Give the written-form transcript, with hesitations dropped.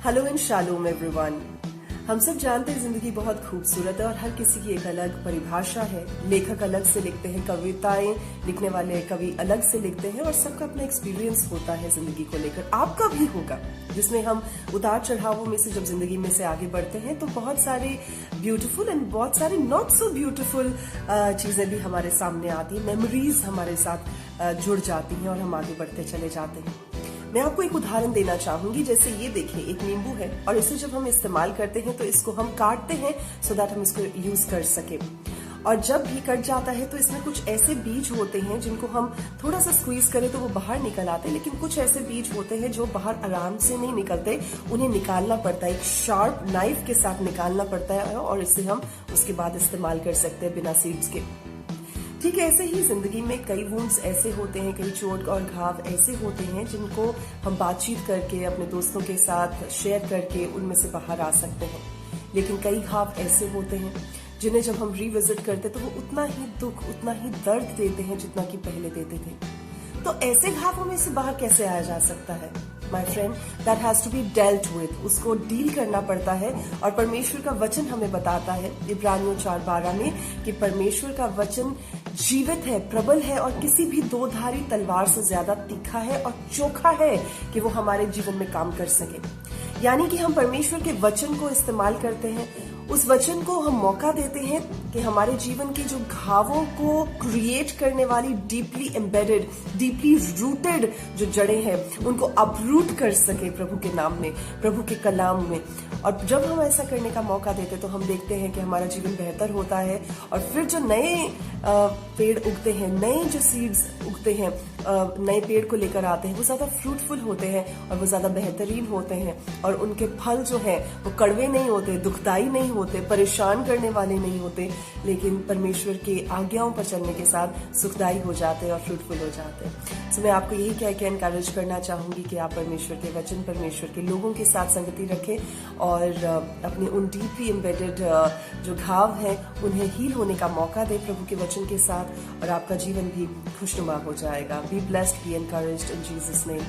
Hello and shalom everyone. हम सब जानते हैं जिंदगी बहुत खूबसूरत है और हर किसी की एक अलग परिभाषा है। लेखक अलग से लिखते हैं, कविताएं लिखने वाले कवि अलग से लिखते हैं और सबका अपना एक्सपीरियंस होता है जिंदगी को लेकर। आपका भी होगा, जिसमें हम उतार चढ़ावों में से जब जिंदगी में से आगे बढ़ते हैं तो बहुत सारे ब्यूटीफुल एंड बहुत सारी नॉट सो ब्यूटीफुल चीजें भी हमारे सामने आती हैं, मेमोरीज हमारे साथ जुड़ जाती हैं और हम आगे बढ़ते चले जाते हैं। मैं आपको एक उदाहरण देना चाहूंगी। जैसे ये देखिए, एक नींबू है और इसे जब हम इस्तेमाल करते हैं तो इसको हम काटते हैं सो दैट हम इसको यूज कर सके। और जब भी कट जाता है तो इसमें कुछ ऐसे बीज होते हैं जिनको हम थोड़ा सा स्क्वीज करें तो वो बाहर निकल आते हैं, लेकिन कुछ ऐसे बीज होते हैं जो बाहर आराम से नहीं निकलते, उन्हें निकालना पड़ता है, एक शार्प नाइफ के साथ निकालना पड़ता है और इसे हम उसके बाद इस्तेमाल कर सकते हैं बिना सीड्स के। ठीक है, ऐसे ही जिंदगी में कई वुंड्स ऐसे होते हैं, कई चोट और घाव ऐसे होते हैं जिनको हम बातचीत करके, अपने दोस्तों के साथ शेयर करके उनमें से बाहर आ सकते हैं। लेकिन कई घाव ऐसे होते हैं जिन्हें जब हम रिविजिट करते तो वो उतना ही दुख, उतना ही दर्द देते हैं जितना कि पहले देते थे। तो ऐसे घावों में से बाहर कैसे आया जा सकता है? My friend, that has to be dealt with. उसको डील करना पड़ता है और परमेश्वर का वचन हमें बताता है इब्रानियों 4:12 में कि परमेश्वर का वचन जीवित है, प्रबल है और किसी भी दो धारी तलवार से ज्यादा तीखा है और चोखा है कि वो हमारे जीवन में काम कर सके। यानी कि हम परमेश्वर के वचन को इस्तेमाल करते हैं, उस वचन को हम मौका देते हैं कि हमारे जीवन की जो घावों को क्रिएट करने वाली डीपली एम्बेडेड, डीपली रूटेड जो जड़ें हैं उनको अपरूट कर सके प्रभु के नाम में, प्रभु के कलाम में। और जब हम ऐसा करने का मौका देते तो हम देखते हैं कि हमारा जीवन बेहतर होता है और फिर जो नए पेड़ उगते हैं, नए जो सीड्स उगते हैं, नए पेड़ को लेकर आते हैं, वो ज्यादा फ्रूटफुल होते हैं और वो ज्यादा बेहतरीन होते हैं और उनके फल जो है वो कड़वे नहीं होते, दुखदाई नहीं होते, परेशान करने वाले नहीं होते, लेकिन परमेश्वर के आज्ञाओं पर चलने के साथ सुखदाई हो जाते हैं और फ्रूटफुल हो जाते हैं। सो मैं आपको यही कह के एनकरेज करना चाहूंगी कि आप परमेश्वर के वचन, परमेश्वर के लोगों के साथ संगति रखें और अपने उन डीपली एम्बेडेड जो घाव हैं उन्हें हील होने का मौका दें प्रभु के वचन के साथ और आपका जीवन भी खुशनुमा हो जाएगा। Be blessed, be encouraged in Jesus name.